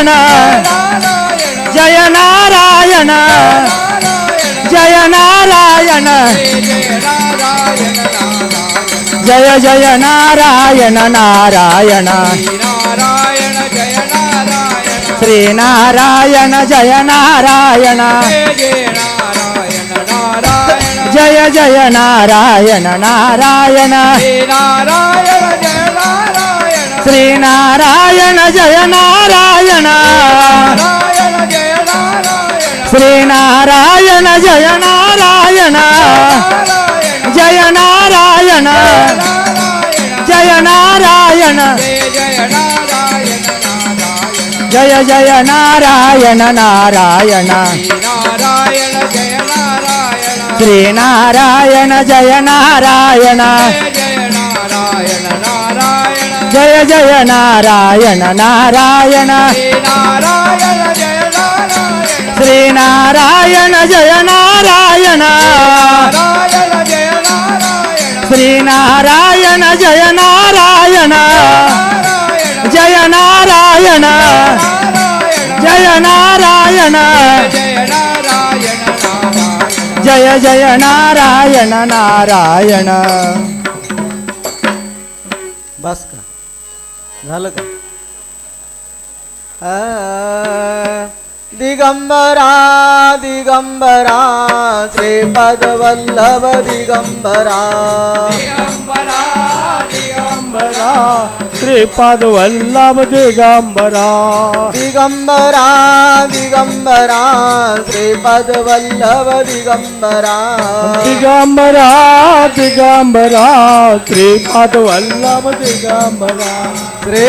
नारायण जय नारायण जय नारायण जय जय नारायण नारायण श्री नारायण जय नारायण जय जय नारायण नारायण श्री नारायण जय नारायण श्री नारायण जय नारायण जय नारायण जय नारायण जय जय नारायण नारायण श्री नारायण जय नारायण जय जय नारायण नारायण श्री नारायण जय नारायण श्री नारायण जय नारायण जय नारायण जय नारायण जय जय नारायण नारायण. बस का झालं का? दिगंबरा दिगंबरा श्रीपद वल्लभ दिगंबरा दिगंबरा श्रीपद वल्लभ दिगंबरा दिगंबरा दिगंबरा श्रीपद वल्लभ दिगंबरा दिगंबरा दिगंबरा श्रीपद वल्लभ दिगंबरा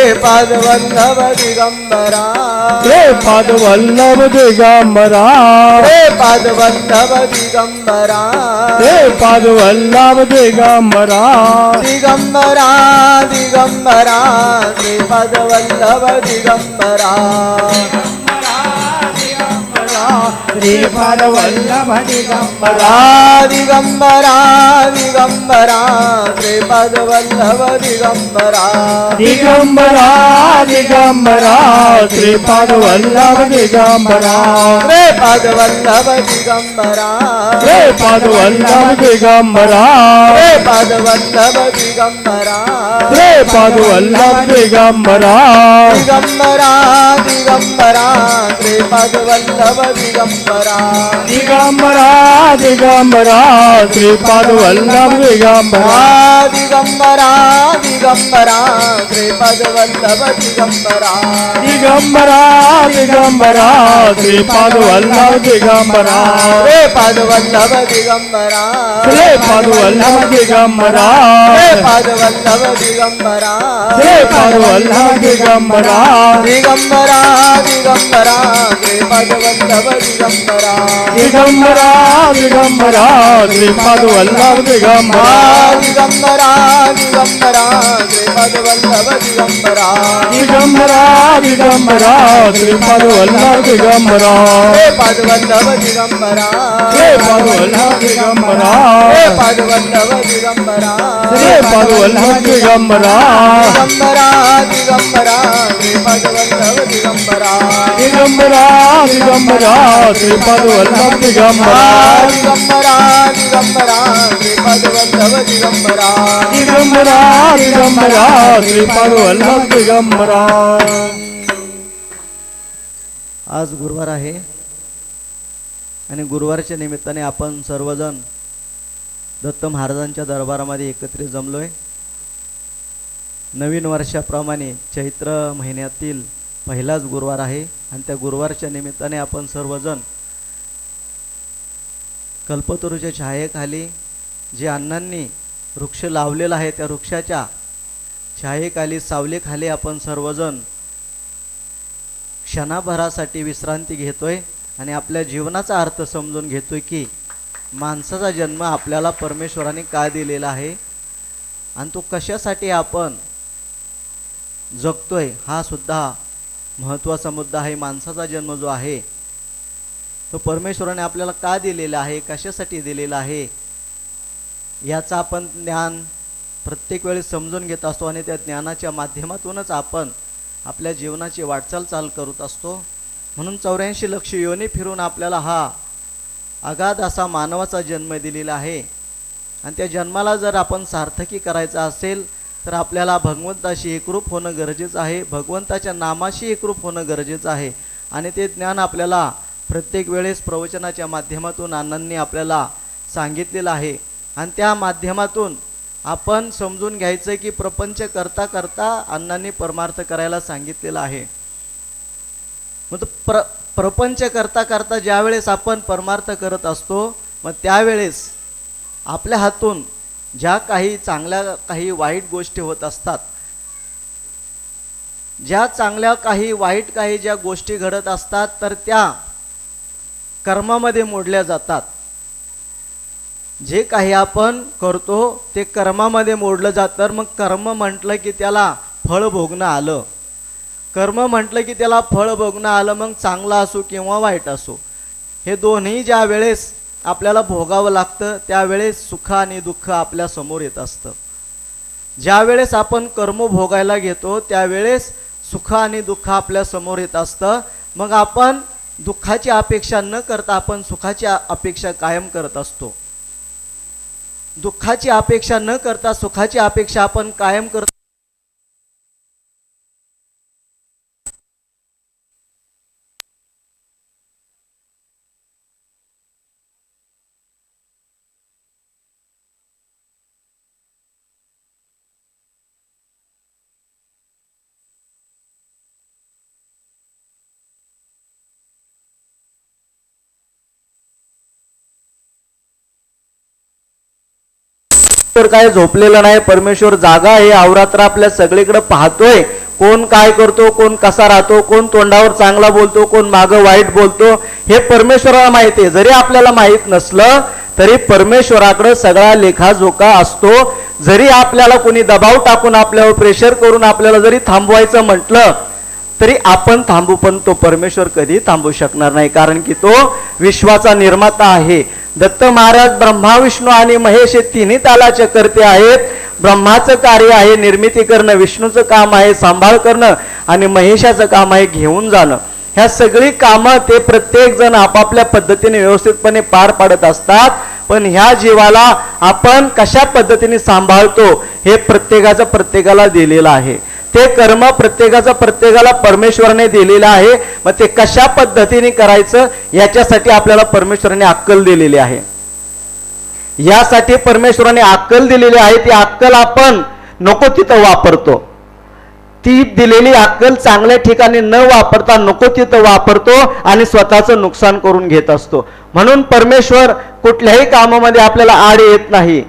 श्रीपद वल्लभ दिगंबरा श्रीपद वल्लभ दिगंबरा श्रीपद वल्लभ दिगंबरा श्रीपद वल्लभ दिगंबरा दिगंबरा दिगंबरा श्रीपद वल्लभ दिगंबरा श्रीपद वल्लभ दिगंबरा दिगंबरा दिगंबरा श्रीपद वल्लभ दिगंबरा दिगंबरा दिगंबरा श्रीपद वल्लभ दिगंबरा श्रीपद वल्लभ दिगंबरा श्रीपद वल्लभ दिगंबरा श्रीपद वल्लभ दिगंबरा श्रीपद वल्लभ दिगंबरा दिगंबरा दिगंबरा श्रीपद वल्लभ दिगंबरा दिगंबरा दिगंबरा श्रीपद वल्लभ दिगंबरा दिगंबरा दिगंबरा श्रीपद वल्लभ दिगंबरा दिगंबरा दिगंबरा श्रीपद वल्लभ दिगंबरा श्रीपद वल्लभ दिगंबरा श्रीपद वल्लभ दिगंबरा श्रीपद वल्लभ दिगंबरा श्रीपद वल्लभ दिगंबरा दिगंबरा दिगंबरा श्रीपद वल्लभ दिगंबरा दिगंबरा दिगंबरा श्रीपद वल्लभ दिगंबरा दिगंबरा दिगंबरा श्रीपद वल्लभ दिगंबरा दिगंबरा दिगंबरा श्रीपद वल्लभ दिगंबरा श्रीपद वल्लभ दिगंबरा श्रीपद वल्लभ दिगंबरा श्रीपद वल्लभ दिगंबरा श्रीपद वल्लभ दिगंबरा दिगंबरा दिगंबरा श्रीपद वल्लभ दिगंबरा दिगंबरा दिगंबरा श्रीपद वल्लभ दिगंबरा दिगंबरा दिगंबरा श्रीपद वल्लभ दिगंबरा दिगंबरा दिगंबरा श्रीपद वल्लभ दिगंबरा. आज गुरुवार आहे आणि गुरुवारच्या निमित्ताने आपण सर्वजण दत्त महाराजांच्या दरबारामध्ये एकत्रित जमलोय. नवीन वर्षाप्रमाणे चैत्र महिन्यातील पहिलाच गुरुवार आहे आणि त्या गुरुवारच्या निमित्ताने आपण सर्वजण कल्पतरूच्या छायेखाली जे अण्णांनी वृक्ष लावलेला आहे त्या वृक्षाच्या छायेखाली सावलीखाली आपण सर्वजण क्षणाभरासाठी विश्रांती घेतोय आणि आपल्या जीवनाचा अर्थ समजून घेतोय की माणसाचा जन्म आपल्याला परमेश्वराने का दिलेला आहे आणि तो कशासाठी आपण जगतोय हा सुद्धा महत्त्वाचा मुद्दा आहे. माणसाचा जन्म जो आहे तो परमेश्वराने आपल्याला का दिलेला आहे, कशासाठी दिलेला आहे याचा आपण ज्ञान प्रत्येक वेळी समजून घेत असतो आणि त्या ज्ञानाच्या माध्यमातूनच आपण आपल्या जीवनाची वाटचाल चाल करत असतो. म्हणून 84 लक्ष योनी फिरून आपल्याला हा अगाध असा मानवाचा जन्म दिलेला आहे. आणि त्या जन्माला जर आपण सार्थकी करायचा असेल तर आपल्याला भगवंताशी एकरूप होणं गरजेचं आहे, भगवंताच्या नामाशी एकरूप होणं गरजेचं आहे. आणि ते ज्ञान आपल्याला प्रत्येक वेळेस प्रवचनाच्या माध्यमातून अण्णांनी आपल्याला सांगितलेलं आहे. आणि त्या माध्यमातून आपण समजून घ्यायचं की प्रपंच करता करता अण्णांनी परमार्थ करायला सांगितलेलं आहे. मग प्रपंच करता करता ज्या वेळेस आपण परमार्थ करत असतो, मग त्यावेळेस आपल्या हातून ज्या काही चांगल्या काही वाईट गोष्टी होत असतात, ज्या चांगल्या काही वाईट काही ज्या गोष्टी घडत असतात, तर त्या कर्मामध्ये मोडल्या जातात. जे काही आपण करतो ते कर्मामध्ये मोडलं जातं. मग कर्म म्हटलं की त्याला फळ भोगणं आलं, कर्म म्हटलं की त्याला फळ भोगणं आलं. मग चांगलं असो किंवा वाईट असो, हे दोन्ही ज्या वेळेस आपल्याला भोगावं लागतं त्यावेळेस सुख आणि दुःख आपल्या समोर येत असतं. ज्या वेळेस आपण कर्म भोगायला घेतो त्यावेळेस सुख आणि दुःख आपल्या समोर येत असतं. मग आपण दुःखाची अपेक्षा न करता आपण सुखाची अपेक्षा कायम करत असतो. दुःखाची अपेक्षा न करता सुखाची अपेक्षा आपण कायम करतो. काय झोपलेलं नाही, परमेश्वर जागा आहे, अवरात्र आपल्या सगळीकडे पाहतोय. कोण काय करतो, कोण कसा राहतो, कोण तोंडावर चांगला बोलतो, कोण मागं वाईट बोलतो, हे परमेश्वराला माहिती आहे. जरी आपल्याला माहित नसलं तरी परमेश्वराकडे सगळा लेखाजोखा असतो. जरी आपल्याला कोणी दबाव टाकून आपल्यावर प्रेशर करून आपल्याला जरी थांबवायचं म्हटलं तरी आपण थांबू, पण तो परमेश्वर कधी थांबू शकणार नाही, कारण की तो विश्वाचा निर्माता आहे. दत्त महाराज ब्रह्मा विष्णू आणि महेश हे तिन्ही तालाचे करते आहेत. ब्रह्माचं कार्य आहे निर्मिती करणं, विष्णूचं काम आहे सांभाळ करणं आणि महेशाचं काम आहे घेऊन जाणं. ह्या सगळी कामं ते प्रत्येक जण आपापल्या पद्धतीने व्यवस्थितपणे पार पाडत असतात. पण ह्या जीवाला आपण कशा पद्धतीने सांभाळतो हे प्रत्येकाचं प्रत्येकाला दिलेलं आहे. ते कर्म प्रत्येकाला परमेश्वराने दिलेलं आहे. मग ते कशा पद्धतीने करायचं याच्यासाठी आपल्याला परमेश्वराने अक्कल दिलेली आहे. यासाठी परमेश्वराने अक्कल दिलेली आहे. ती अक्कल आपण नको तिथं वापरतो. ती दिलेली अक्कल चांगल्या ठिकाणी न वापरता नको तिथं वापरतो आणि स्वतःचं नुकसान करून घेत असतो. म्हणून परमेश्वर कुठल्याही कामामध्ये आपल्याला आड येत नाही.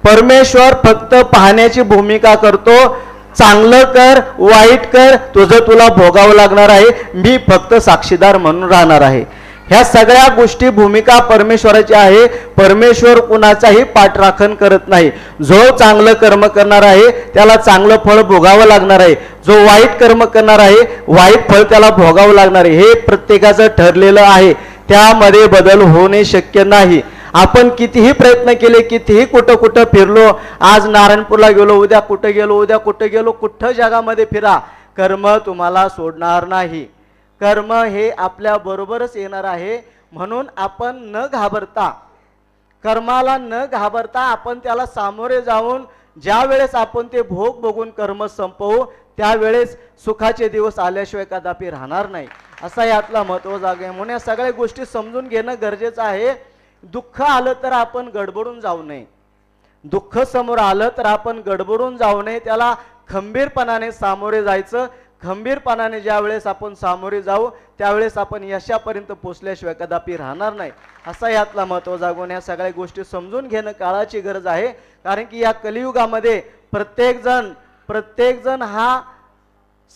परमेश्वर फक्त पाहण्याची भूमिका करतो. चांगलं कर वाईट कर, तुझं तुला भोगावं लागणार आहे, मी फक्त साक्षीदार म्हणून राहणार आहे. ह्या सगळ्या गोष्टी भूमिका परमेश्वराची आहे. परमेश्वर कुणाचाही पाठराखण करत नाही. जो चांगलं कर्म करणार आहे त्याला चांगलं फळ भोगावं लागणार आहे, जो वाईट कर्म करणार आहे वाईट फळ त्याला भोगावं लागणार आहे. हे प्रत्येकाचं ठरलेलं आहे, त्यामध्ये बदल होणे शक्य नाही. आपण कितीही प्रयत्न केले, कितीही कुठं कुठं फिरलो, आज नारायणपूरला गेलो, उद्या कुठं गेलो, उद्या कुठं गेलो, कुठं जगामध्ये फिरा, कर्म तुम्हाला सोडणार नाही. कर्म हे आपल्या बरोबरच येणार आहे. म्हणून आपण न घाबरता, कर्माला न घाबरता आपण त्याला सामोरे जाऊन ज्या वेळेस आपण ते भोग बघून कर्म संपवू त्यावेळेस सुखाचे दिवस आल्याशिवाय कदापि राहणार नाही. असा यातला महत्त्वाचा आहे. म्हणून या सगळ्या गोष्टी समजून घेणं गरजेचं आहे. दुःख आलं तर आपण गडबडून जाऊ नये. दुःख समोर आलं तर आपण गडबडून जाऊ नये, त्याला खंबीरपणाने सामोरे जायचं. खंबीरपणाने ज्या वेळेस आपण सामोरे जाऊ त्यावेळेस आपण यशापर्यंत पोचल्याशिवाय कदापि राहणार नाही. असा यातला महत्त्वाचा गुण. या सगळ्या गोष्टी समजून घेणं काळाची गरज आहे. कारण की या कलियुगामध्ये प्रत्येक जण हा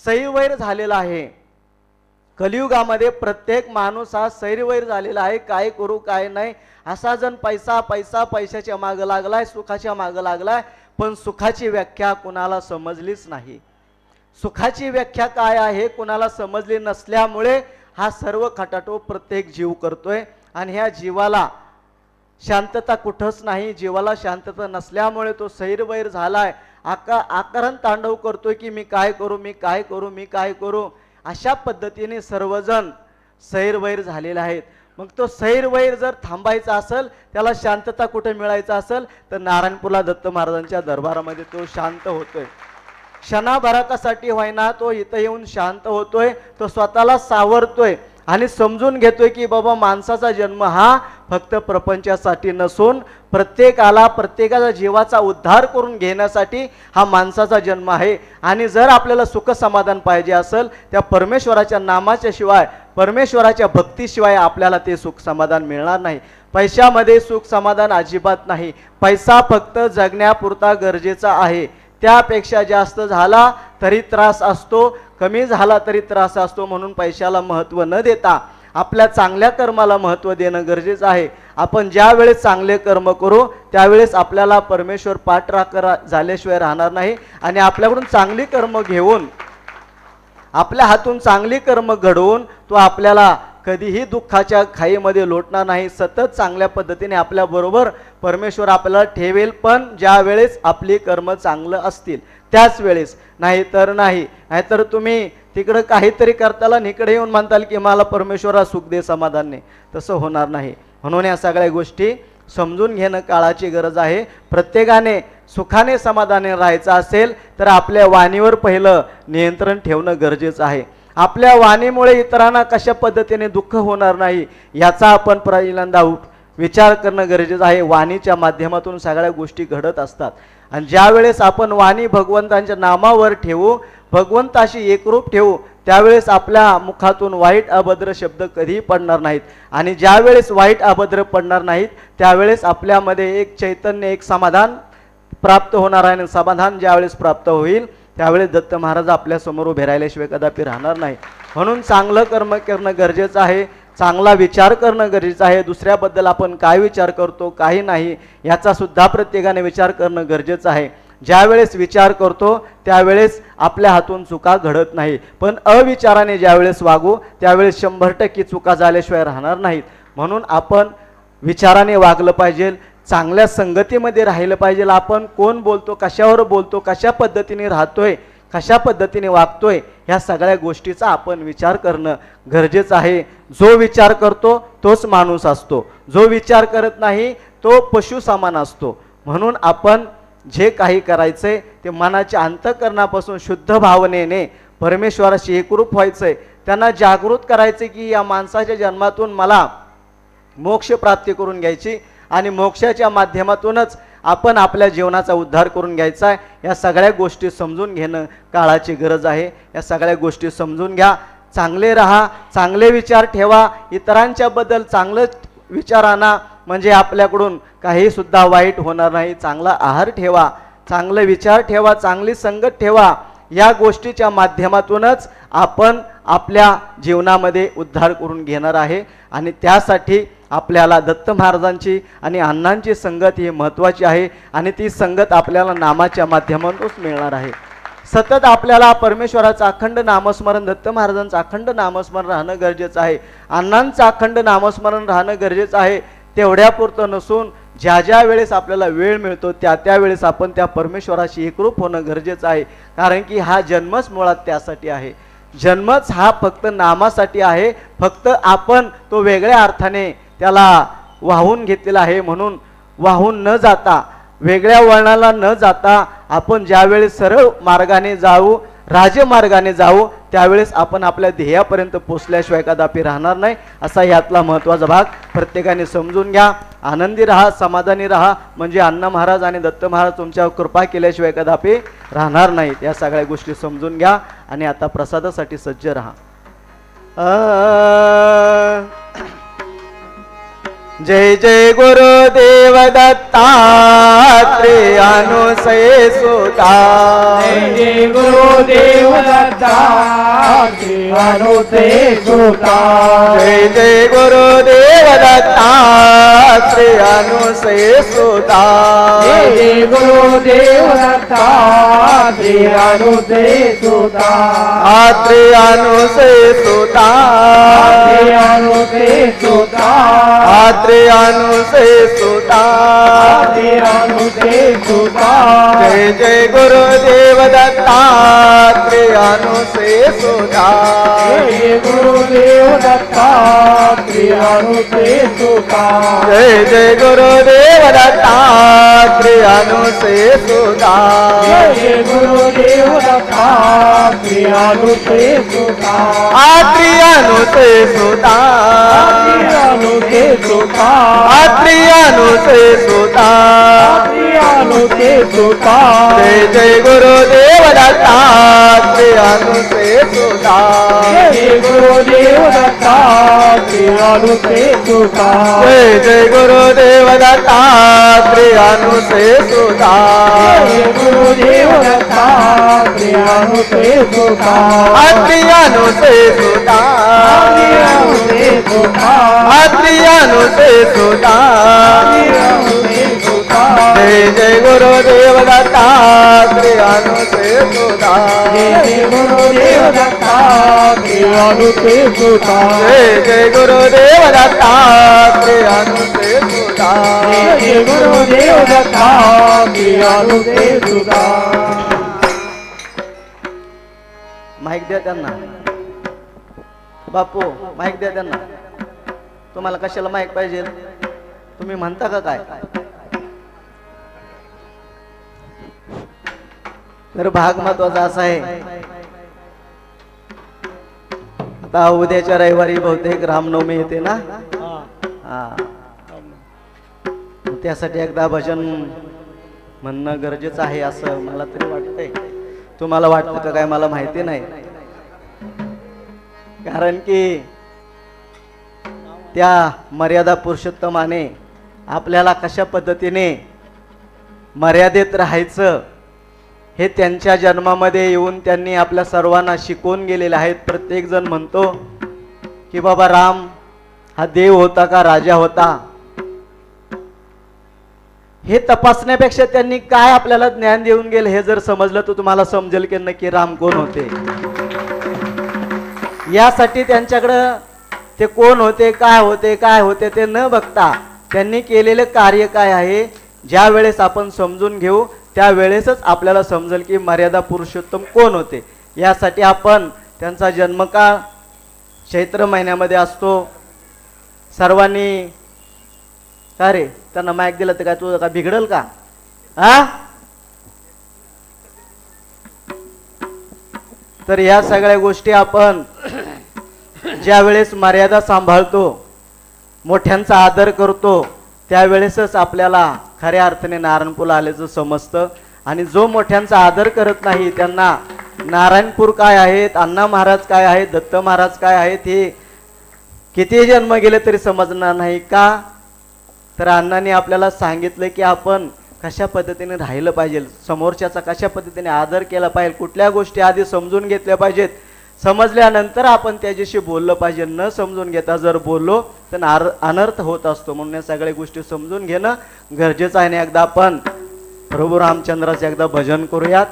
सैरवैर झालेला आहे. कलियुगामध्ये प्रत्येक माणूस हा सैरवैर झालेला आहे. काय करू काय नाही असा जण पैशाच्या मागं लागलाय, सुखाच्या मागं लागलाय. पण सुखाची व्याख्या कुणाला समजलीच नाही. सुखाची व्याख्या काय आहे कुणाला समजली नसल्यामुळे हा सर्व खटाटोप प्रत्येक जीव करतोय. आणि ह्या जीवाला शांतता कुठंच नाही. जीवाला शांतता नसल्यामुळे तो सैरवैर झालाय. आकारण तांडव करतोय की मी काय करू, मी काय करू, मी काय करू. अशा पद्धतीने सर्वजण सैरवैर झालेले आहेत. मग तो सैरवैर जर थांबायचा असेल, त्याला शांतता कुठे मिळायचा असेल तर नारायणपूरला दत्त महाराजांच्या दरबारामध्ये तो शांत होतोय. क्षणाभरासाठी होईना तो इथं येऊन शांत होतोय, तो स्वतःला सावरतोय आणि समजून घेतोय की बाबा माणसाचा जन्म हा फक्त प्रपंचासाठी नसून प्रत्येकाचा जीवाचा उद्धार करून घेण्यासाठी हा माणसाचा जन्म आहे. आणि जर आपल्याला सुख समाधान पाहिजे असेल, त्या परमेश्वराच्या नामाच्या शिवाय, परमेश्वराच्या भक्तीशिवाय आपल्याला ते सुख समाधान मिळणार नाही. पैशामध्ये सुख समाधान अजिबात नाही. पैसा फक्त जगण्यापुरता गरजेचा आहे. त्यापेक्षा जास्त झाला तरी त्रास असतो, कमी झाला तरी त्रास असतो. म्हणून पैशाला महत्त्व न देता आपल्या चांगल्या कर्माला महत्त्व देणं गरजेचं आहे. आपण ज्या वेळेस चांगले कर्म करू त्यावेळेस आपल्याला परमेश्वर पाठराखण झाल्याशिवाय राहणार नाही. आणि आपल्याकडून चांगली कर्म घेऊन, आपल्या हातून चांगली कर्म घडवून तो आपल्याला कधीही दुःखाच्या खाईमध्ये लोटणार नाही. सतत चांगल्या पद्धतीने आपल्याबरोबर परमेश्वर आपल्याला ठेवेल, पण ज्या वेळेस आपली कर्म चांगलं असतील त्याच वेळेस, नाहीतर तुम्ही तिकडं काहीतरी करताल आणि इकडे येऊन म्हणताल की मला परमेश्वरा सुख दे, समाधान नाही. तसं होणार नाही. म्हणून या सगळ्या गोष्टी समजून घेणं काळाची गरज आहे. प्रत्येकाने सुखाने समाधाने राहायचं असेल तर आपल्या वाणीवर पहिलं नियंत्रण ठेवणं गरजेचं आहे. आपल्या वाणीमुळे इतरांना कशा पद्धतीने दुःख होणार नाही याचा आपण पहिल्यांदा विचार करणं गरजेचं आहे. वाणीच्या माध्यमातून सगळ्या गोष्टी घडत असतात. आणि ज्या वेळेस आपण वाणी भगवंतांच्या नामावर ठेवू, भगवंताशी एकरूप ठेवू, त्यावेळेस आपल्या मुखातून वाईट अभद्र शब्द कधीही पडणार नाहीत. आणि ज्या वेळेस वाईट अभद्र पडणार नाहीत त्यावेळेस आपल्यामध्ये एक चैतन्य, एक समाधान प्राप्त होणार आहे. आणि समाधान ज्यावेळेस प्राप्त होईल त्यावेळेस दत्त महाराज आपल्या समोर उभे राहिल्याशिवाय कदापि राहणार नाही. म्हणून चांगलं कर्म करणं गरजेचं आहे, चांगला विचार करणं गरजेचं आहे. दुसऱ्याबद्दल आपण काय विचार करतो, काही नाही, याचा सुद्धा प्रत्येकाने विचार करणं गरजेचं आहे. ज्यावेळेस विचार करतो त्यावेळेस आपल्या हातून चुका घडत नाही, पण अविचाराने ज्यावेळेस वागू त्यावेळेस 100% चुका झाल्याशिवाय राहणार नाहीत. म्हणून आपण विचाराने वागलं पाहिजे, चांगल्या संगतीमध्ये राहिलं पाहिजे. आपण कोण बोलतो, कशावर बोलतो, कशा पद्धतीने राहतोय, कशा पद्धतीने वागतोय, ह्या सगळ्या गोष्टीचा आपण विचार करणं गरजेचं आहे. जो विचार करतो तोच माणूस असतो, जो विचार करत नाही तो पशु समान असतो. म्हणून आपण जे काही करायचंय ते मनाच्या अंतःकरणापासून शुद्ध भावनेने परमेश्वराशी एकरूप व्हायचंय. त्यांना जागृत करायचे की या माणसाच्या जन्मातून मला मोक्ष प्राप्ती करून घ्यायची आणि मोक्षाच्या माध्यमातूनच आपण आपल्या जीवनाचा उद्धार करून घ्यायचा आहे. या सगळ्या गोष्टी समजून घेणं काळाची गरज आहे. या सगळ्या गोष्टी समजून घ्या. चांगले राहा, चांगले विचार ठेवा, इतरांच्या बद्दल चांगलं विचार आणा, म्हणजे आपल्याकडून काही सुद्धा वाईट होणार नाही. चांगला आहार ठेवा, चांगले विचार ठेवा, चांगली संगत ठेवा. या गोष्टीच्या माध्यमातूनच आपण आपल्या जीवनामध्ये उद्धार करून घेणार आहे. आणि त्यासाठी आपल्याला दत्त महाराजांची आणि अण्णांची संगत ही महत्त्वाची आहे. आणि ती संगत आपल्याला नामाच्या माध्यमातूनच मिळणार आहे. सतत आपल्याला परमेश्वराचं अखंड नामस्मरण, दत्त महाराजांचं अखंड नामस्मरण राहणं गरजेचं आहे. अण्णांचं अखंड नामस्मरण राहणं गरजेचं आहे. तेवढ्यापुरतं नसून ज्या ज्या वेळेस आपल्याला वेळ मिळतो त्या वेळेस आपण त्या परमेश्वराशी एकरूप होणं गरजेचं आहे. कारण की हा जन्मच मुळात त्यासाठी आहे. जन्मच हा फक्त नामासाठी आहे. फक्त आपण तो वेगळ्या अर्थाने त्याला वाहून घेतलेला आहे. म्हणून वाहून न जाता, वेगळ्या वळणाला न जाता आपण ज्यावेळेस सरळ मार्गाने जाऊ, राजमार्गाने जाऊ, त्यावेळेस आपण आपल्या ध्येयापर्यंत पोचल्याशिवाय कदापि राहणार नाही. असा यातला महत्त्वाचा भाग प्रत्येकाने समजून घ्या. आनंदी राहा, समाधानी राहा, म्हणजे अण्णा महाराज आणि दत्त महाराज तुमच्यावर कृपा केल्याशिवाय कदापि राहणार नाहीत. या सगळ्या गोष्टी समजून घ्या. आणि आता प्रसादासाठी सज्ज राहा. जय जय गुरुदेव दत्तात्रेय अनुसय सुता. जय जय गुरुदेव दत्तात्रेय अनुसय सुता. जय जय गुरुदेव दत्तात्रेय अनुसय सुता. जय जय गुरुदेव दत्तात्रेय अनुसय सुता. आत्रेय अनुसय सुता. अनुसय सुता. त्रियानु से सुता त्रियानु से सुता जय जय गुरुदेव दत्ता त्रियानु से सुता जय गुरुदेव दत्ता त्रियानु से सुता जय जय गुरुदेव दत्ता त्रियानु से सुता जय गुरुदेव दत्ता त्रियानु से सुता त्रियानु से सुता त्रियानु से सुता त्रियानु से सुता त्रियानु से सुता जय जय गुरुदेव दत्ता त्रियानु से सुता जय गुरुदेव दत्ता त्रियानु से सुता जय जय गुरुदेव दत्ता त्रियानु से सुता जय गुरुदेव दत्ता त्रियानु से सुता त्रियानु से सुता त्रियानु से सुता त्रियानु से सुता त्रियानु से सुता जय जय गुरुदेव दत्ता त्रियानु से सुता जय गुरुदेव दत्ता त्रियानु से सुता जय जय गुरुदेव दत्ता त्रियानु से सुता जय गुरुदेव दत्ता त्रियानु से सुता माईक द्या त्यांना बापू माईक द्या त्यांना तुम्हाला कशाला माईक पाहिजे तुम्ही म्हणता का काय तर भाग महत्वाचा असा आहे आता उद्याच्या रविवारी बहुतेक रामनवमी येते ना हा त्यासाठी एकदा भजन म्हणणं गरजेचं आहे असं मला तरी वाटतंय तुम्हाला वाटतं का काय मला माहिती नाही कारण की त्या मर्यादा पुरुषोत्तमाने आपल्याला कशा पद्धतीने मर्यादेत राहायचं हे त्यांच्या जन्मामध्ये येऊन त्यांनी आपल्या सर्वांना शिकवून गेलेले आहेत. प्रत्येक जण म्हणतो की बाबा राम हा देव होता का राजा होता, हे तपासण्यापेक्षा त्यांनी काय आपल्याला ज्ञान देऊन गेले हे जर समजलं तर तुम्हाला समजेल की नक्की राम कोण होते. यासाठी त्यांच्याकडं ते कोण होते काय होते ते न बघता त्यांनी केलेले कार्य काय आहे ज्या वेळेस आपण समजून घेऊ त्यावेळेसच आपल्याला समजेल की मर्यादा पुरुषोत्तम कोण होते. यासाठी आपण त्यांचा जन्मकाळ चैत्र महिन्यामध्ये असतो. सर्वांनी का रे त्यांना माईक दिलं तर काय तुझं का बिघडल का हा. तर या सगळ्या गोष्टी आपण ज्या वेळेस मर्यादा सांभाळतो मोठ्यांचा आदर करतो त्यावेळेसच आपल्याला खऱ्या अर्थाने नारायणपूर आल्याचं समजतं. आणि जो मोठ्यांचा आदर करत नाही त्यांना नारायणपूर काय आहेत, अण्णा महाराज काय आहेत, दत्त महाराज काय आहेत हे किती जन्म गेले तरी समजणार नाही का. तर अण्णांनी आपल्याला सांगितलं की आपण कशा पद्धतीने राहिलं पाहिजे, समोरच्याचा कशा पद्धतीने आदर केला पाहिजे, कुठल्या गोष्टी आधी समजून घेतल्या पाहिजेत, समजल्यानंतर आपण त्याच्याशी बोललं पाहिजे. न समजून घेता जर बोललो तर अनर्थ होत असतो. म्हणून या सगळ्या गोष्टी समजून घेणं गरजेचं आहे. एकदा आपण प्रभू रामचंद्राचं एकदा भजन करूयात.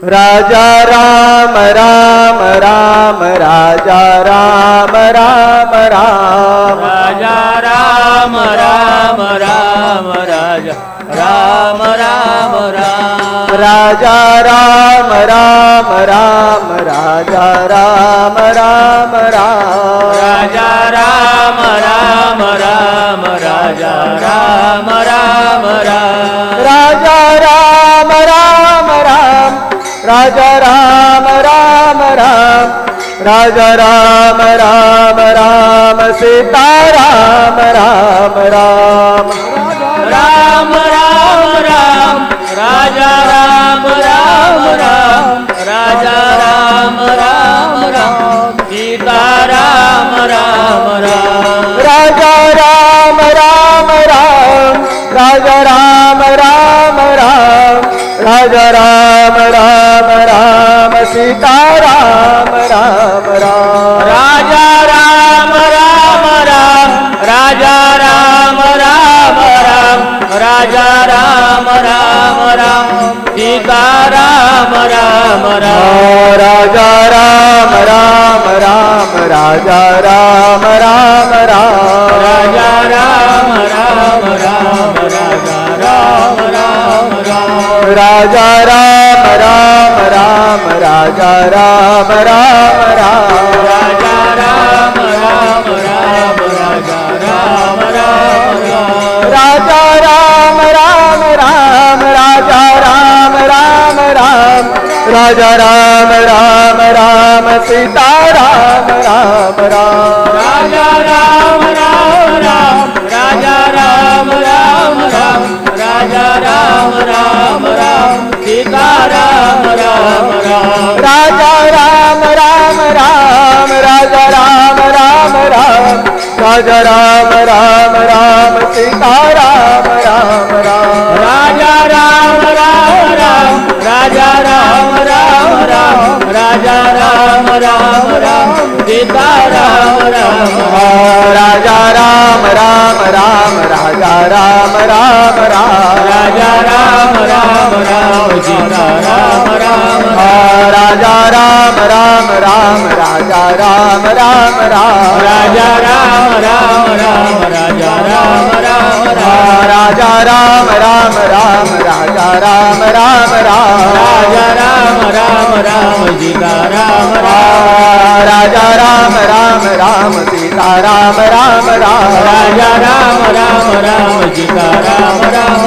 राजा राम राम राम राजा राम राम राम राजा राम राम राम राजा राम राम राम राजा राम राम राम राजा राम राम राम राजा राम राम राम राजा राम राम राम राजा राम राम राम राजा राम राम राम राजा राम राम राम सीता राम राम राम राम राम राम राजा राम राम राम राजा राम राम राम सीता राम राम राम राजा राम राम राम राजा राम राम राम राजा राम राम राम सीता राम राम राम राजा राम राम राम राजा राम राम राम राजा राम राम राम सीता राम राम राम राजा राम राम राम राजा राम राम राम राजा राम राम राम राजा राम राम राम राजा राम राम राम राजा राम राम राम राजा राम राम राम राजा राम राम राम राजा राम राम राम राजा राम राम राम राजा राम राम राम सीता राम राम राम राजा राम राम राम राजा राम राम राम राजा राम राम राम सीता राम राम राम राजा राम राम राम राजा राम राम राम राजा राम राम राम सीता राम राम राम राजा राम राम राम राजा राम राम राम राजा राम राम राम सीता राम राम राजा राम राम राम राजा राम राम राम राजा राम राम राम सीता राम राम राजा राम राम राम राजा राम राम राम राजा राम राम राम राजा राम राम राम राजा राम राम राम राजा राम राम राम राजा राम राम राम सीता राम राम राजा राम राम राम सीता राम राम राम राजा राम राम राम सीता राम राम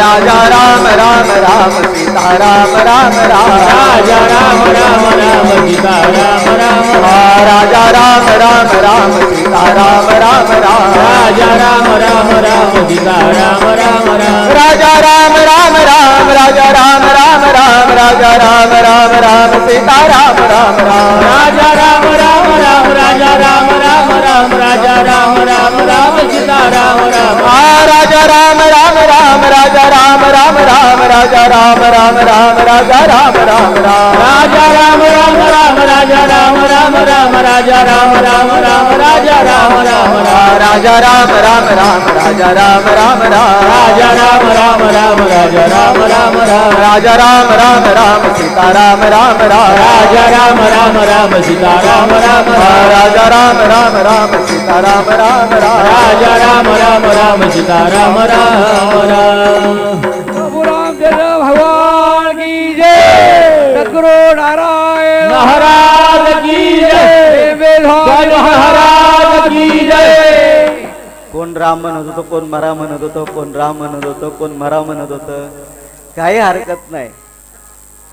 राजा राम राम राम सीता राम राम राम राजा राम राम राम सीता राम राम राजा राम राम राम सीता राम राम राम राजा राम राम राम सीता राम राम राजा राम राम राम राजा राम राम राम राजा राम राम राम सीता राम राम राम राजा राम राम राम राजा राम राम राम राजा राम राम राम सीता राम राम राजा राम राम राम राजा राम राम राम राजा राम राम राम राजा राम राम राम राजा राम राम राम राजा राम राम राम राजा राम राम राम राजा राम राम राम राजा राम राम राम राजा राम राम राम राजा राम राम राम राजा राम राम राम राजा राम राम राम सीता राम राम राम राजा राम राम राम सीता राम राम राजा राम राम राम सीता राम राम राम राजा राम राम राम सीता राम राम राम प्रभु रामचंद्र भगवान की जय सद्गुरु नारायण महाराज की जय वेदवान महाराज की जय कोण राम म्हणत होतो कोण मरा म्हणत होतो कोण राम म्हणत होतो कोण मरा म्हणत होतं काही हरकत नाही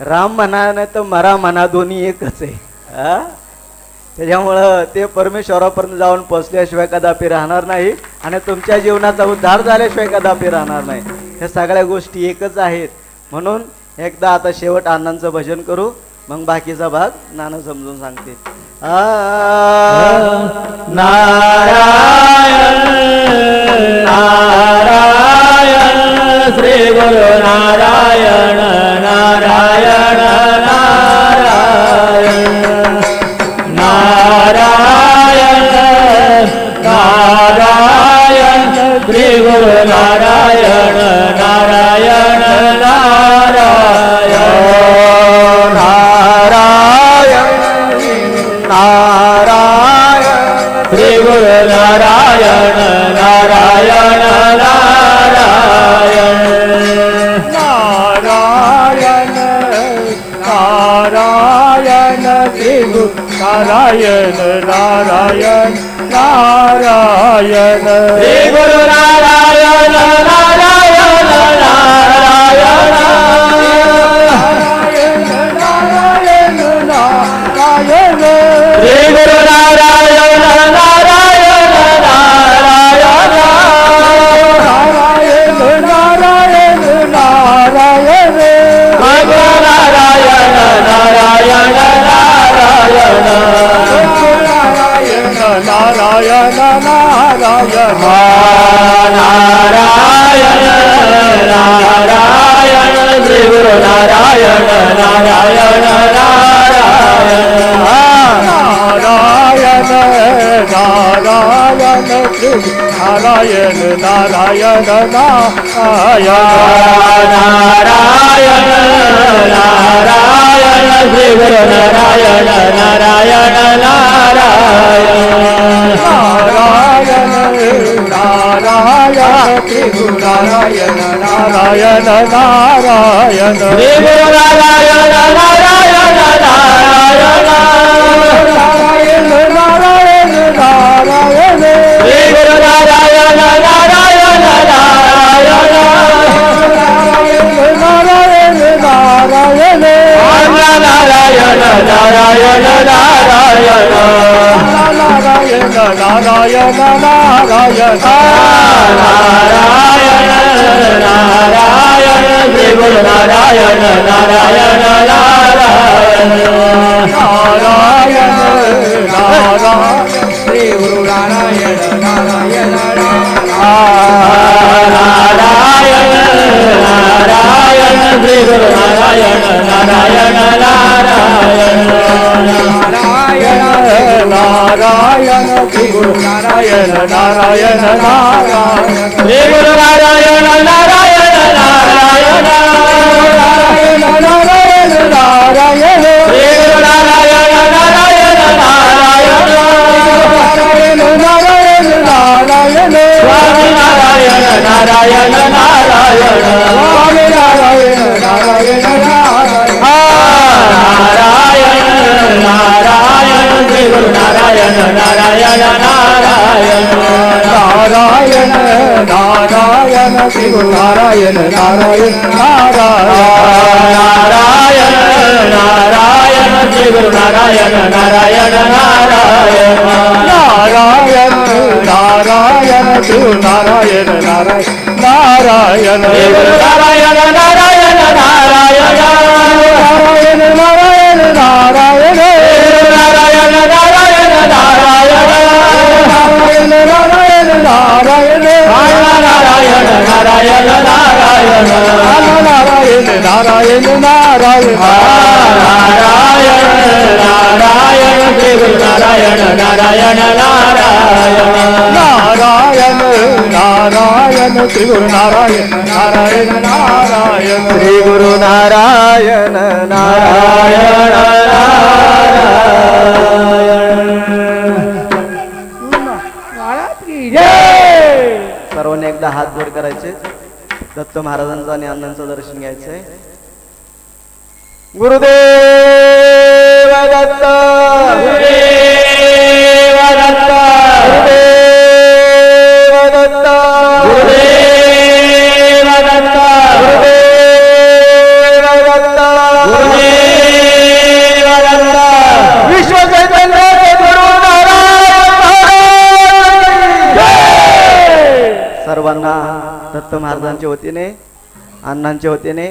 राम म्हणा नाही तर मरा म्हणा दोन्ही एकच आहे हा? त्याच्यामुळं ते परमेश्वरापर्यंत जाऊन पोचल्याशिवाय कदापि राहणार नाही आणि तुमच्या जीवनाचा उद्धार झाल्याशिवाय कदापि राहणार नाही. ह्या सगळ्या गोष्टी एकच आहेत. म्हणून एकदा आता शेवट अण्णांचं भजन करू, मग बाकीचा भाग नाना समजून सांगते. नारायण नारायण श्री गुरु नारायण नारायण नारायण नारायण नारायण श्री गुरु नारायण नारायण नारायण नारायण नारायण श्री गुरु नारायण नारायण नारायण नारायण नारायण श्री गुरु नारायण नारायण नारायण श्री गुरु नारायण नारायण नारायण नारायण नारायण श्री गुरु नारायण नारायण नारायण नारायण नारायण नारायण गुरु नारायण नारायण नारायण नारायण नारायण नारायण नारायण श्री गुरु नारायण नारायण नारायण नारायण नारायण श्री नारायण नारायण नारायण नारायण श्री गुरु नारायण नारायण नारायण नारायण नारायण नारायण श्री गुरु नारायण नारायण नारायण नारायण नारायण नारायण श्री गुरु नारायण नारायण नारायण नारायण नारायण नारायण नारायण नारायण नारायण नारायण नारायण नारायण श्री गुरु नारायण नारायण नारायण नारायण नारायण श्री गुरु नारायण नारायण नारायण नारायण श्री गुरु नारायण नारायण नारायण नारायण श्री गुरु नारायण नारायण नारायण श्री गुरु नारायण नारायण नारायण नारायण नारायण नारायण श्री गुरु नारायण नारायण नारायण नारायण नारायण स्वामी नारायण नारायण नारायण स्वामी नारायण नारायण नारायण नारायण श्री गुरु नारायण नारायण नारायण नारायण नारायण श्री गुरु नारायण नारायण नारायण नारायण नारायण श्री गुरु नारायण नारायण नारायण नारायण नारायण श्री गुरु नारायण नारायण नारायण श्री गुरु नारायण नारायण नारायण नारायण नारायण नारायण नारायण नारायण नारायण नारायण नारायण नारायण नारायण नारायण नारायण नारायण नारायण नारायण नारायण श्री गुरु नारायण नारायण नारायण नारायण नारायण श्री गुरु नारायण नारायण नारायण श्री गुरु नारायण नारायण सर्वांनी एकदा हात जोड करायचे. दत्त महाराजांचं आणि अण्णांचं दर्शन घ्यायचंय. गुरुदेव दत्त गुरुदेव दत्त गुरुदेव दत्त गुरुदेव दत्त गुरुदेव दत्त गुरुदेव दत्त विश्व चैतन्य गुरु नारायण महाराज. सर्वांना दत्त महाराजांच्या वतीने अण्णांच्या वतीने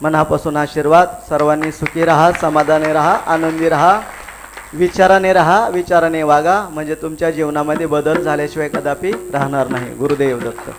मनापासून आशीर्वाद. सर्वांनी सुखी राहा, समाधानी राहा, आनंदी राहा, विचाराने राहा, विचाराने वागा, म्हणजे तुमच्या जीवनामध्ये बदल झाल्याशिवाय कदापि राहणार नाही. गुरुदेव दत्त.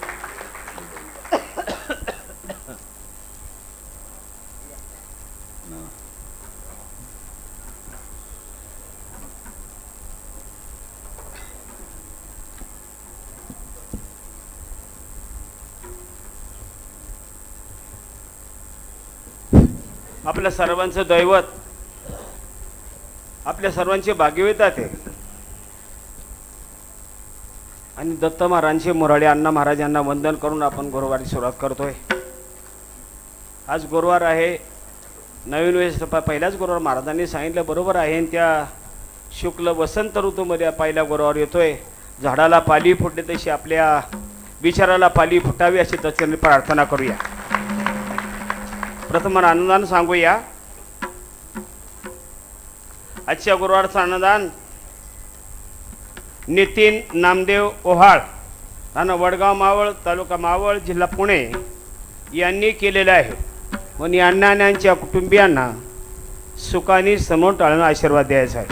आपल्या सर्वांचं दैवत, आपल्या सर्वांचे भाग्यविधाते आहे आणि दत्त महाराजांचे मुराळे अण्णा महाराज यांना वंदन करून आपण गुरुवारी सुरुवात करतोय. आज गुरुवार आहे, नवीन वेळेस पहिल्याच गुरुवार महाराजांनी सांगितलं बरोबर आहे. आणि त्या शुक्ल वसंत ऋतूमध्ये पहिला गुरुवार येतोय. झाडाला पाली फुटली तशी आपल्या विचाराला पाली फुटावी अशी त्याची प्रार्थना करूया. प्रथम आनंदानं सांगूया. आजच्या गुरुवारचं अन्नदान नितीन नामदेव ओहाळ राणा वडगाव मावळ तालुका मावळ जिल्हा पुणे यांनी केलेलं आहे. म्हणून यांना आणि यांच्या कुटुंबियांना सुखाने समोर टाळून आशीर्वाद द्यायचा आहे.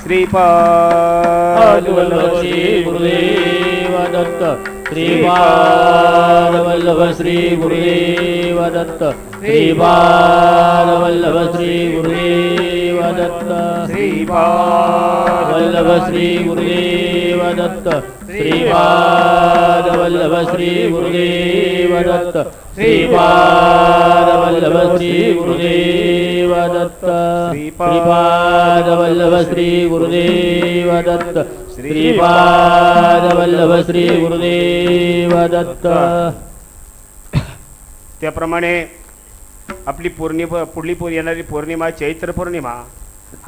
श्रीपाद वल्लभ श्री गुरुदेव दत्त श्रीपाद वल्लभ श्री गुरुदेव दत्त श्रीपाद वल्लभ श्री गुरुदेव दत्त श्रीपाद वल्लभ श्री गुरुदेव दत्त श्रीपाद वल्लभ श्री गुरुदेव दत्त श्रीपाद वल्लभ श्री गुरुदेव दत्त श्रीपाद वल्लभ श्री गुरुदेव दत्त श्रीपाद वल्लभ श्री गुरुदेव दत्त त्याप्रमाणे आपली पुढली येणारी पौर्णिमा चैत्र पौर्णिमा,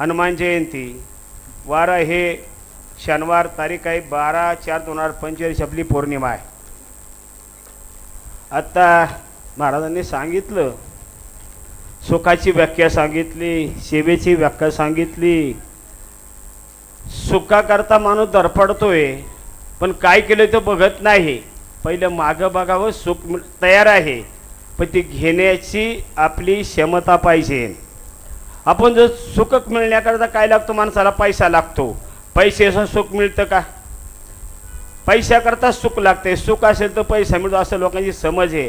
हनुमान जयंती, वार हे शनिवार, तारीख आहे 12/4/2025 आपली पौर्णिमा आहे. आता महाराजांनी सांगितलं, सुखाची व्याख्या सांगितली, सेवेची व्याख्या सांगितली. सुखाकरता माणूस धडपडतोय, पण काय केलं तो बघत नाही. पहिलं मागं बघावं, सुख तयार आहे, पण ती घेण्याची आपली क्षमता पाहिजे. आपण जर सुख मिळण्याकरता काय लागतो, माणसाला पैसा लागतो. पैशाचं सुख मिळतं का? पैशाकरता सुख लागते. सुख असेल तर पैसा मिळतो असं लोकांची समज आहे.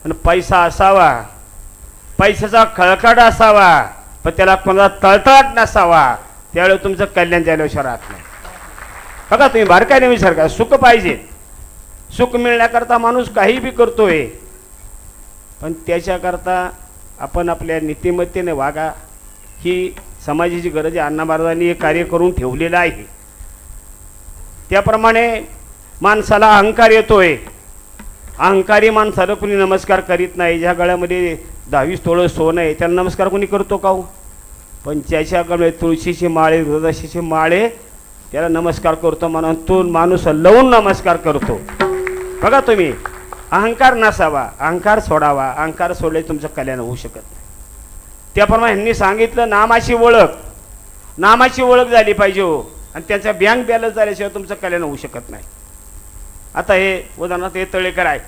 आणि पैसा असावा, पैशाचा खळखळ असावा, पण त्याला कोणाला तळतळाट नसावा, त्यावेळी तुमचं कल्याण झाल्याशिवाय राहत नाही. बघा तुम्ही बारकाईने विचार करा, सुख पाहिजे. सुख मिळण्याकरता माणूस काही बी करतोय, पण त्याच्याकरता आपण आपल्या नीतिमत्तेने वागा, ही समाजाची गरज आहे. अण्णा महाराजांनी हे कार्य करून ठेवलेलं आहे. त्याप्रमाणे माणसाला अहंकार येतोय. अहंकारी माणसाला कोणी नमस्कार करीत नाही. ज्या गळ्यामध्ये 22 तोळं सोनं आहे त्याला नमस्कार कोणी करतो का हो? पण ज्याच्याकडे तुळशीची माळे, रुद्राक्षाची माळे, त्याला नमस्कार करतो. म्हणून तो माणूस लवून नमस्कार करतो. बघा तुम्ही, अहंकार नसावा, अहंकार सोडावा. अहंकार सोडले तुमचं कल्याण होऊ शकत नाही. त्याप्रमाणे ह्यांनी सांगितलं, नामाची ओळख, नामाची ओळख झाली पाहिजे हो. आणि त्यांचा बँक बॅलन्स झाल्याशिवाय तुमचं कल्याण होऊ शकत नाही. आता हे उदाहरणार्थ हे तळेकर आहे,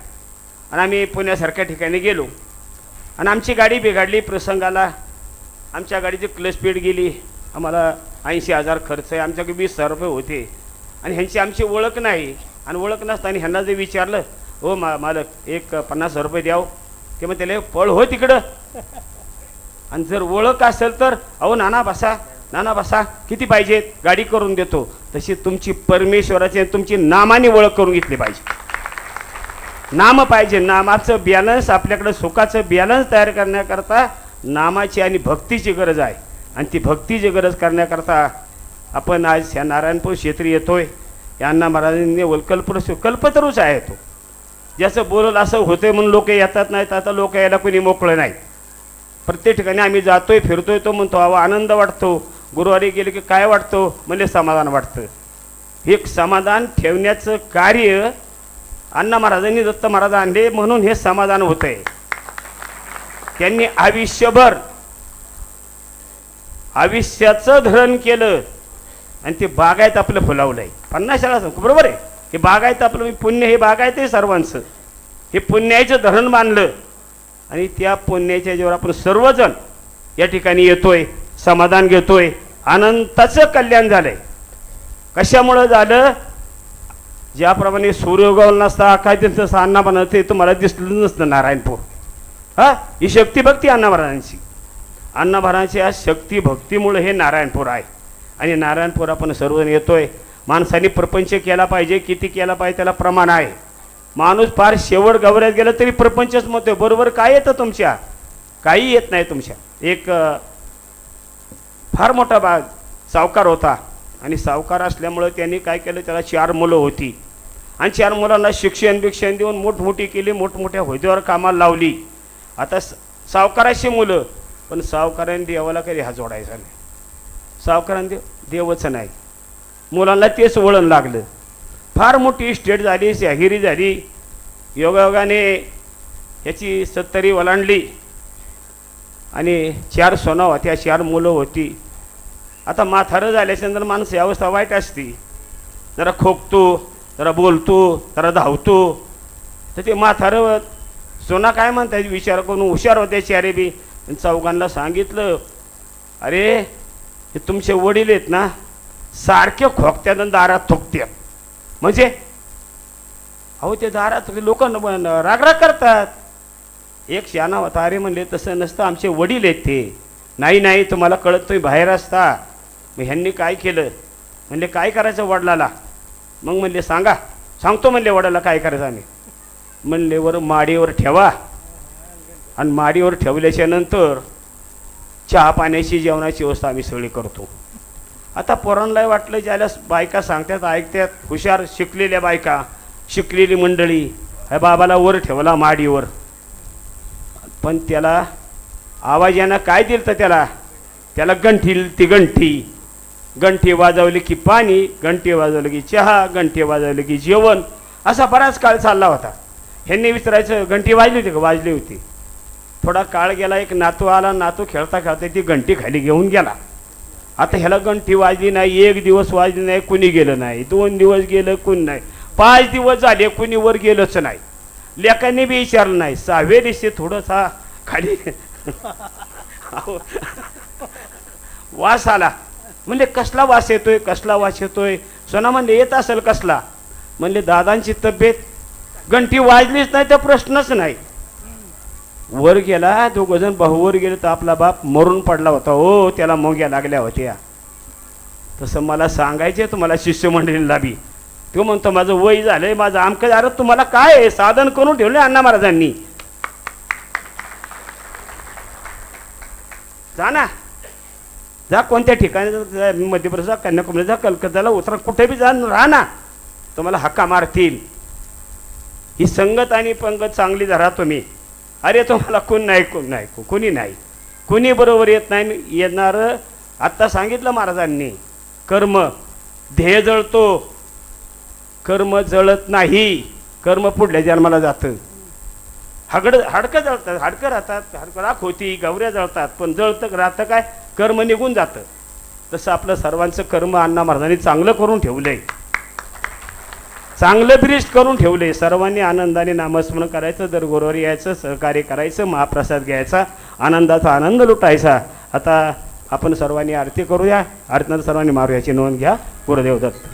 आणि आम्ही पुण्यासारख्या ठिकाणी गेलो, आणि आमची गाडी बिघडली. प्रसंगाला आमच्या गाडीची क्लच स्पीड गेली. आम्हाला 80,000 खर्च आहे. आमच्याकडे 20,000 रुपये होते, आणि ह्यांची आमची ओळख नाही. आणि ओळख नसताना ह्यांना जे विचारलं, हो मालक एक 50,000 रुपये द्याव, ते मग त्याला पळ हो तिकडं. आणि जर ओळख असेल तर, अहो नाना बसा, नाना बसा, किती पाहिजेत, गाडी करून देतो. तशी तुमची परमेश्वराची तुमची नामाने ओळख करून घेतली पाहिजे. नाम पाहिजे. नामाचं बॅलन्स आपल्याकडं, सुखाचं बॅलन्स तयार करण्याकरता नामाची आणि भक्तीची गरज आहे. आणि ती भक्तीची गरज करण्याकरता आपण आज ह्या नारायणपूर क्षेत्री येतोय. या अण्णा महाराजांनी कल्पतरूच आहे तो. ज्याचं बोललं असं होतंय म्हणून लोक येतात नाहीत. आता लोक यायला कोणी मोकळं नाही. प्रत्येक ठिकाणी आम्ही जातोय, फिरतोय, तो म्हणतो अहो आनंद वाटतो. गुरुवारी गेले की काय वाटतो, म्हणजे समाधान वाटतं. हे समाधान ठेवण्याचं कार्य अण्णा महाराजांनी, दत्त महाराज आणले, म्हणून हे समाधान होतंय. त्यांनी आयुष्याचं धरण केलं, आणि ते बागायत आपलं फुलावलंय. 50 शाळा बरोबर आहे. हे बागायत आपलं पुण्य, हे बागायत आहे सर्वांचं. हे पुण्याचं धरण बांधलं, आणि त्या पुण्याच्या याच्यावर आपण सर्वजण या ठिकाणी येतोय, समाधान घेतोय. अनंताचं कल्याण झालंय. कशामुळं झालं? ज्याप्रमाणे सूर्य उगवला नसता काय त्यांचं अण्णा म्हणत ते तुम्हाला दिसलं नसतं नारायणपूर. ही शक्ती भक्ती अण्णा महाराजांची. अण्णा महाराजांची या शक्ती भक्तीमुळे हे नारायणपूर आहे. आणि नारायणपूर आपण सर्वजण येतोय. माणसाने प्रपंच केला पाहिजे. किती केला पाहिजे त्याला प्रमाण आहे. माणूस फार शेवट गवऱ्यात गेला तरी प्रपंचच म्हणतोय. बरोबर काय येतं तुमच्या? काही येत नाही तुमच्या. एक फार मोठा सावकार होता, आणि सावकार असल्यामुळं त्यांनी काय केलं, त्याला 4 मुलं होती, आणि 4 मुलांना शिक्षण देऊन मोठमोठी केली, मोठमोठ्या होद्यावर कामाला लावली. आता सावकाराची मुलं, पण सावकारांनी देवाला काही हा जोडायचा नाही. सावकारांनी देवच नाही. मुलांना तेच वळण लागलं. फार मोठी इस्टेट झाली, शाहिरी झाली. योगायोगाने ह्याची 70 ओलांडली, आणि 4 सोना होत्या, 4 मुलं होती. आता म्हातारं झाल्याच्यानंतर माणसाची अवस्था वाईट असते. जरा खोकतो, जरा बोलतो, जरा धावतो. तर ते म्हातारं सोना काय म्हणतात विचार करून हुशार होते 4 बी. चौघांना सांगितलं, अरे हे तुमचे वडील आहेत ना, सारखे खोकत्यात आणि दारात थुकतात. म्हणजे अहो ते दारात लोक रागराग करतात. एक शाना होता, अरे म्हणले तसं नसतं, आमचे वडील आहेत ते. नाही तुम्हाला कळत, तुम्ही बाहेर असता. मग ह्यांनी काय केलं, म्हणले काय करायचं वडिलाला? मग म्हणले सांगतो म्हणले वडिलाला काय करायचं आम्ही. म्हणले वर माडीवर ठेवा, आणि माडीवर ठेवल्याच्या नंतर चहा पाण्याची जेवणाची व्यवस्था आम्ही सगळी करतो. आता पोरांना वाटलं, ज्याला बायका सांगतात ऐकतात, हुशार शिकलेल्या बायका, शिकलेली मंडळी, ह्या बाबाला वर ठेवला माडीवर. पण त्याला आवाज यानं काय दिलं तर त्याला ती घंटी वाजवली की पाणी, घंटी वाजवली की चहा, घंटी वाजवली की जेवण, असा बराच काळ चालला होता. ह्यांनी विचारायचं घंटी वाजली होती का? वाजली होती. थोडा काळ गेला, एक नातू आला, नातू खेळता खेळता ती घंटी खाली घेऊन गेला. आता ह्याला घंटी वाजली नाही, 1 दिवस वाजली नाही, कुणी गेलं नाही, 2 दिवस गेलं कुणी नाही, 5 दिवस झाले कुणी वर गेलंच नाही. लेकांनी बी विचारलं नाही. 6व्या दिवशी थोडंसा खाली वास आला. म्हणले कसला वास येतोय, कसला वास येतोय? सोना म्हणले येत असेल कसला? म्हणले दादांची तब्येत, घंटी वाजलीच नाही तर प्रश्नच नाही. वर गेला, 2 जण भाऊवर गेले तर आपला बाप मरून पडला होता. हो, त्याला मोंग्या लागल्या होत्या. तसं मला सांगायचे तुम्हाला शिष्यमंडळीला बी. तो म्हणतो माझं वय झालंय, माझं आमकं. अरे तुम्हाला काय आहे? साधन करून ठेवले अण्णा महाराजांनी. जा ना, जा कोणत्या ठिकाणी, मध्य प्रदेश जा, कन्याकुमारी जा, कलकत्त्याला उतरा, कुठे बी जा, राहा ना, तुम्हाला हक्का मारतील. ही संगत आणि पंगत चांगली धरा तुम्ही. अरे तुम्हाला कोणी नाही, कोणी बरोबर येत नाही. येणार आत्ता सांगितलं महाराजांनी, कर्म ध्येय जळतो, कर्म जळत नाही. कर्म पुढल्या जन्माला जातं. हाडकं जळतात, हाडकं राहतात, राख होती, गवऱ्या जळतात, पण जळतं राहतं काय? कर्म निघून जातं. तसं आपलं सर्वांचं कर्म अण्णा महाराजांनी चांगलं करून ठेवलंय, चांगलं ब्रिस्ट करून ठेवले. सर्वांनी आनंदाने नामस्मरण करायचं, दर गुरुवारी यायचं, सहकार्य करायचं, महाप्रसाद घ्यायचा, आनंदाचा आनंद लुटायचा. आता आपण सर्वांनी आरती करूया. आरतीनंतर सर्वांनी मारूयाची नोंद घ्या. गुरुदेव दत्त.